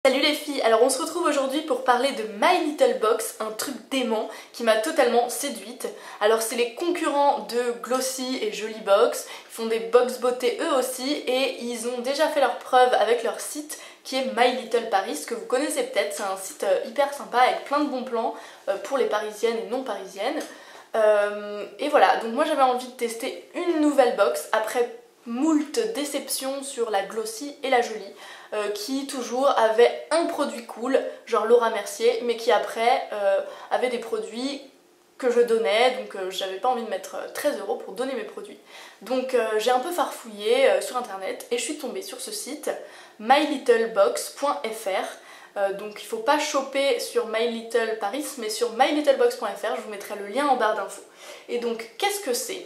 Salut les filles, alors on se retrouve aujourd'hui pour parler de My Little Box, un truc dément qui m'a totalement séduite. Alors c'est les concurrents de Glossy et Jolie Box, ils font des box beauté eux aussi et ils ont déjà fait leur preuve avec leur site qui est My Little Paris, que vous connaissez peut-être, c'est un site hyper sympa avec plein de bons plans pour les parisiennes et non parisiennes. Et voilà, donc moi j'avais envie de tester une nouvelle box après moult déceptions sur la Glossy et la Jolie, qui toujours avait un produit cool, genre Laura Mercier, mais qui après avait des produits que je donnais, donc j'avais pas envie de mettre 13 € pour donner mes produits. Donc j'ai un peu farfouillé sur internet et je suis tombée sur ce site mylittlebox.fr. Donc il faut pas choper sur My Little Paris mais sur mylittlebox.fr, je vous mettrai le lien en barre d'infos. Et donc qu'est-ce que c'est?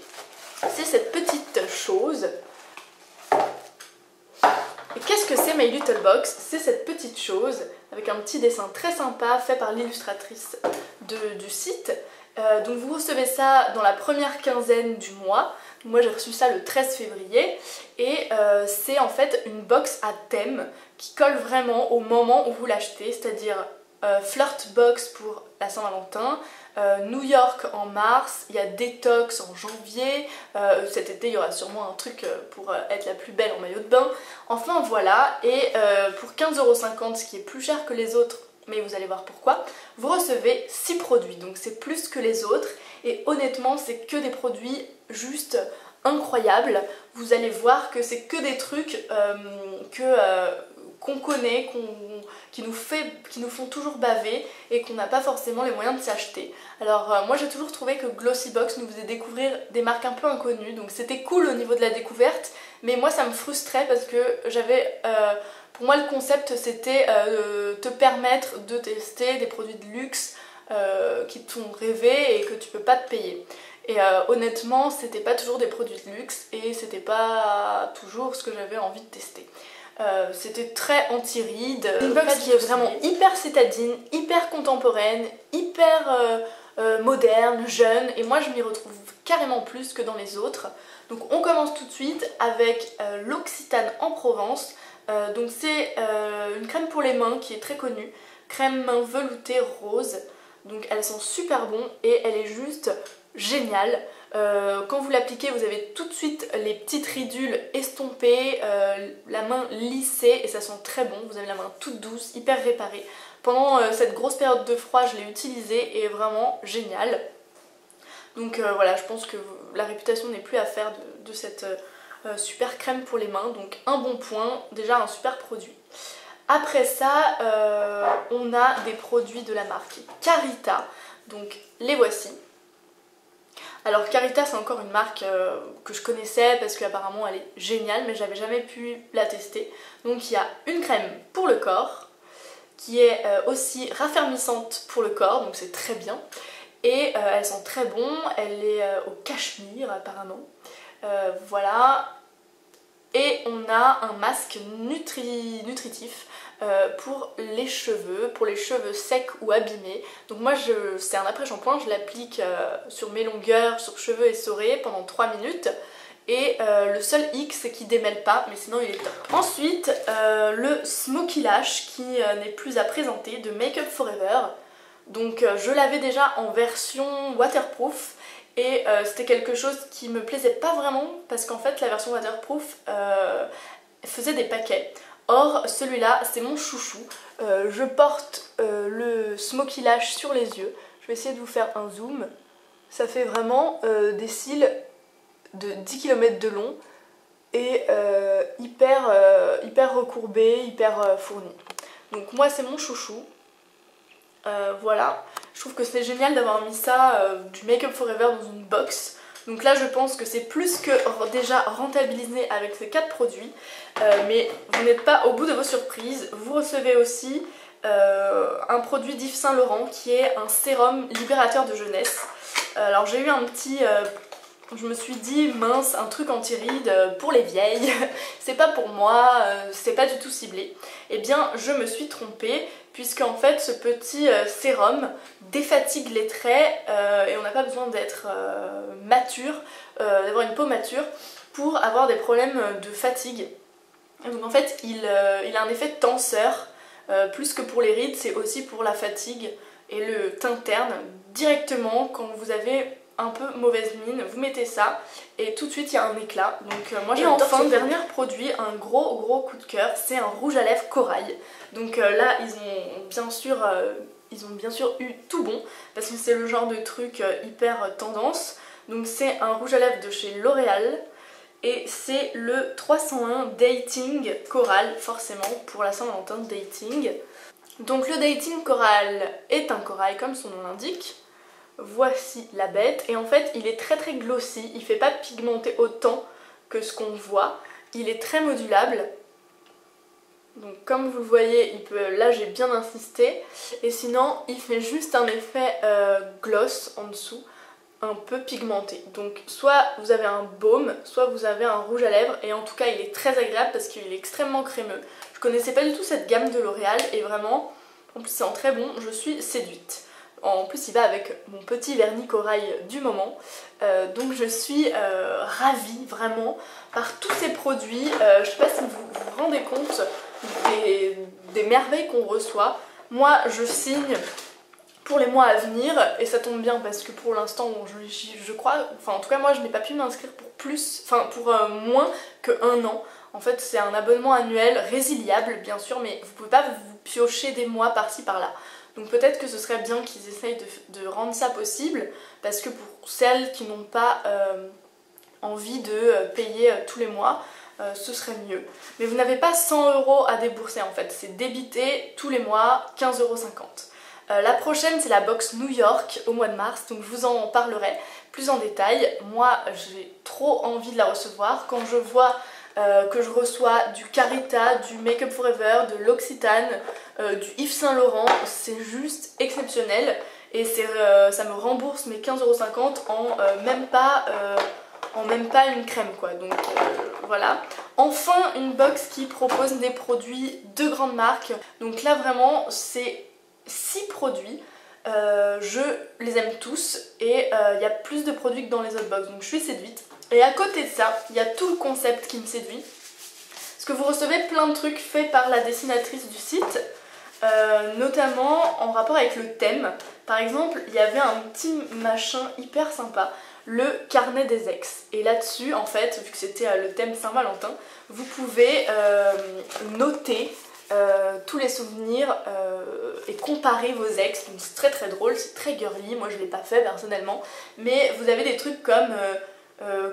C'est cette petite chose. Et qu'est-ce que c'est My Little Box? C'est cette petite chose avec un petit dessin très sympa fait par l'illustratrice du site. Donc vous recevez ça dans la première quinzaine du mois. Moi j'ai reçu ça le 13 février et c'est en fait une box à thème qui colle vraiment au moment où vous l'achetez, c'est-à-dire Flirt Box pour la Saint-Valentin, New York en mars, il y a Detox en janvier, cet été il y aura sûrement un truc pour être la plus belle en maillot de bain. Enfin voilà, et pour 15,50 €, ce qui est plus cher que les autres, mais vous allez voir pourquoi, vous recevez 6 produits, donc c'est plus que les autres, et honnêtement c'est que des produits juste incroyables. Vous allez voir que c'est que des trucs qu'on connaît, qui nous font toujours baver et qu'on n'a pas forcément les moyens de s'acheter. Alors moi j'ai toujours trouvé que Glossy Box nous faisait découvrir des marques un peu inconnues, donc c'était cool au niveau de la découverte, mais moi ça me frustrait parce que pour moi le concept c'était te permettre de tester des produits de luxe qui te font rêver et que tu peux pas te payer. Et honnêtement c'était pas toujours des produits de luxe et c'était pas toujours ce que j'avais envie de tester. C'était très anti-rides, une box qui est vraiment hyper citadine, hyper contemporaine, hyper moderne, jeune, et moi je m'y retrouve carrément plus que dans les autres. Donc on commence tout de suite avec l'Occitane en Provence. Donc c'est une crème pour les mains qui est très connue, crème main veloutée rose. Donc elle sent super bon et elle est juste géniale. Quand vous l'appliquez, vous avez tout de suite les petites ridules estompées, la main lissée et ça sent très bon. Vous avez la main toute douce, hyper réparée. Pendant cette grosse période de froid, je l'ai utilisée et vraiment géniale. Donc voilà, je pense que la réputation n'est plus à faire de cette super crème pour les mains. Donc un bon point, déjà un super produit. Après ça, on a des produits de la marque Carita. Donc les voici. Alors Carita c'est encore une marque que je connaissais parce qu'apparemment elle est géniale mais j'avais jamais pu la tester. Donc il y a une crème pour le corps qui est aussi raffermissante pour le corps, donc c'est très bien. Et elle sent très bon, elle est au cachemire apparemment. Voilà. Et on a un masque nutritif pour les cheveux secs ou abîmés. Donc moi c'est un après-shampoing, je l'applique sur mes longueurs, sur cheveux essorés pendant 3 minutes. Et le seul hic c'est qu'il démêle pas, mais sinon il est top. Ensuite le Smoky Lash qui n'est plus à présenter de Make Up For Ever. Donc je l'avais déjà en version waterproof. Et c'était quelque chose qui me plaisait pas vraiment parce qu'en fait la version waterproof faisait des paquets. Or celui-là c'est mon chouchou. Je porte le Smoky Lash sur les yeux. Je vais essayer de vous faire un zoom. Ça fait vraiment des cils de 10 km de long et hyper recourbés, hyper fournis. Donc moi c'est mon chouchou. Voilà, je trouve que c'est génial d'avoir mis ça du Make Up For Ever dans une box. Donc là je pense que c'est plus que déjà rentabilisé avec ces 4 produits. Mais vous n'êtes pas au bout de vos surprises. Vous recevez aussi un produit d'Yves Saint Laurent qui est un sérum libérateur de jeunesse. Alors j'ai eu un petit... je me suis dit mince, un truc anti-rides pour les vieilles, c'est pas pour moi, c'est pas du tout ciblé. Et bien je me suis trompée puisque en fait ce petit sérum défatigue les traits et on n'a pas besoin d'être mature, d'avoir une peau mature pour avoir des problèmes de fatigue. Et donc en fait il a un effet tenseur plus que pour les rides, c'est aussi pour la fatigue et le teint terne. Directement, quand vous avez un peu mauvaise mine, vous mettez ça et tout de suite il y a un éclat. Donc moi j'adore. Et enfin, dernier produit, un gros coup de cœur, c'est un rouge à lèvres corail. Donc là ils ont bien sûr eu tout bon parce que c'est le genre de truc hyper tendance. Donc c'est un rouge à lèvres de chez L'Oréal et c'est le 301 Dating Coral, forcément pour la Saint-Valentin Dating. Donc le Dating Coral est un corail comme son nom l'indique. Voici la bête et en fait il est très glossy, il fait pas pigmenter autant que ce qu'on voit, il est très modulable. Donc comme vous le voyez, là j'ai bien insisté et sinon il fait juste un effet gloss en dessous, un peu pigmenté. Donc soit vous avez un baume, soit vous avez un rouge à lèvres et en tout cas il est très agréable parce qu'il est extrêmement crémeux. Je connaissais pas du tout cette gamme de L'Oréal et vraiment, en plus c'est en très bon, je suis séduite. En plus il va avec mon petit vernis corail du moment, donc je suis ravie vraiment par tous ces produits. Je sais pas si vous vous rendez compte des merveilles qu'on reçoit. Moi je signe pour les mois à venir et ça tombe bien parce que pour l'instant je crois, enfin en tout cas moi je n'ai pas pu m'inscrire pour moins que 1 an. En fait c'est un abonnement annuel résiliable bien sûr, mais vous pouvez pas vous piocher des mois par-ci par-là. Donc peut-être que ce serait bien qu'ils essayent de rendre ça possible, parce que pour celles qui n'ont pas envie de payer tous les mois, ce serait mieux. Mais vous n'avez pas 100 € à débourser en fait, c'est débité tous les mois 15,50 €. La prochaine c'est la box New York au mois de mars, donc je vous en parlerai plus en détail. Moi j'ai trop envie de la recevoir. Quand je vois que je reçois du Carita, du Make Up For Ever, de l'Occitane, du Yves Saint Laurent, c'est juste exceptionnel et ça me rembourse mes 15,50 € en même pas une crème quoi. Donc voilà. Enfin une box qui propose des produits de grandes marques. Donc là vraiment c'est 6 produits. Je les aime tous et il y a plus de produits que dans les autres box, donc je suis séduite. Et à côté de ça, il y a tout le concept qui me séduit. Parce que vous recevez plein de trucs faits par la dessinatrice du site, notamment en rapport avec le thème. Par exemple, il y avait un petit machin hyper sympa, le carnet des ex. Et là-dessus, en fait, vu que c'était le thème Saint-Valentin, vous pouvez noter tous les souvenirs et comparer vos ex. Donc c'est très drôle, c'est très girly, moi je l'ai pas fait personnellement, mais vous avez des trucs comme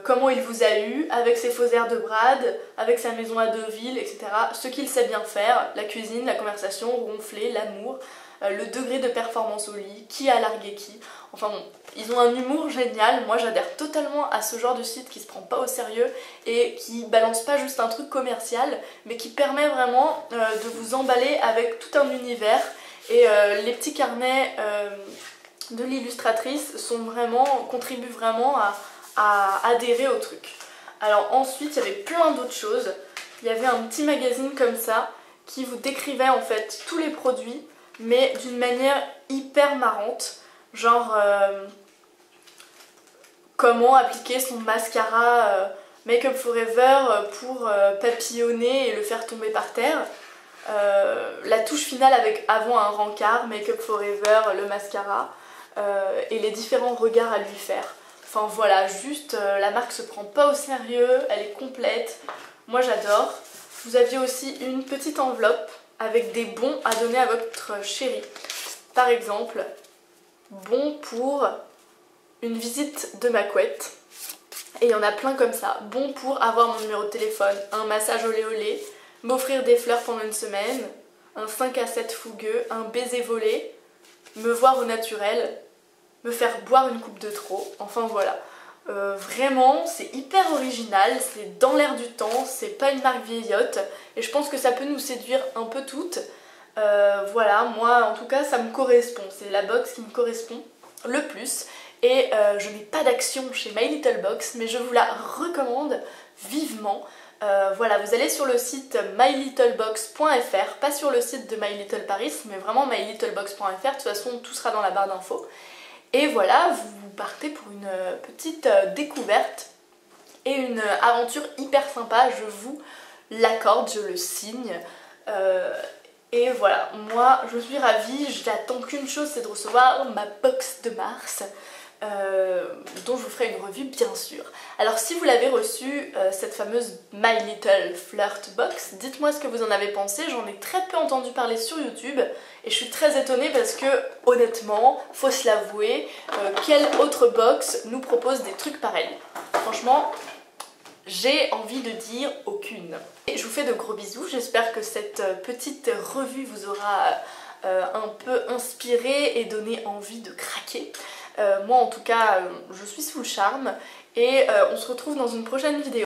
comment il vous a eu, avec ses faux airs de Brad, avec sa maison à Deauville, etc. Ce qu'il sait bien faire, la cuisine, la conversation, ronfler, l'amour, le degré de performance au lit, qui a largué qui. Enfin bon, ils ont un humour génial. Moi j'adhère totalement à ce genre de site qui se prend pas au sérieux et qui balance pas juste un truc commercial, mais qui permet vraiment de vous emballer avec tout un univers. Et les petits carnets de l'illustratrice contribuent vraiment à adhérer au truc. Alors ensuite il y avait plein d'autres choses. Il y avait un petit magazine comme ça qui vous décrivait en fait tous les produits, mais d'une manière hyper marrante. Genre comment appliquer son mascara Make Up For Ever pour papillonner et le faire tomber par terre. La touche finale avec avant un rencard, Make Up For Ever, le mascara, et les différents regards à lui faire. Enfin voilà, juste la marque se prend pas au sérieux, elle est complète, moi j'adore. Vous aviez aussi une petite enveloppe avec des bons à donner à votre chéri. Par exemple, bon pour une visite de ma couette, et il y en a plein comme ça. Bon pour avoir mon numéro de téléphone, un massage olé olé, m'offrir des fleurs pendant une semaine, un 5 à 7 fougueux, un baiser volé, me voir au naturel, me faire boire une coupe de trop, enfin voilà. Vraiment, c'est hyper original, c'est dans l'air du temps, c'est pas une marque vieillotte, et je pense que ça peut nous séduire un peu toutes. Voilà, moi en tout cas ça me correspond, c'est la box qui me correspond le plus. Et je n'ai pas d'action chez My Little Box, mais je vous la recommande vivement. Voilà, vous allez sur le site mylittlebox.fr, pas sur le site de My Little Paris, mais vraiment mylittlebox.fr, de toute façon tout sera dans la barre d'infos. Et voilà, vous partez pour une petite découverte et une aventure hyper sympa, je vous l'accorde, je le signe. Et voilà, moi je suis ravie, je n'attends qu'une chose, c'est de recevoir ma box de mars. Dont je vous ferai une revue bien sûr. Alors si vous l'avez reçue, cette fameuse My Little Flirt Box, dites-moi ce que vous en avez pensé, j'en ai très peu entendu parler sur YouTube et je suis très étonnée parce que honnêtement, faut se l'avouer, quelle autre box nous propose des trucs pareils? Franchement, j'ai envie de dire aucune. Et je vous fais de gros bisous, j'espère que cette petite revue vous aura un peu inspiré et donné envie de craquer. Moi en tout cas je suis sous le charme et on se retrouve dans une prochaine vidéo.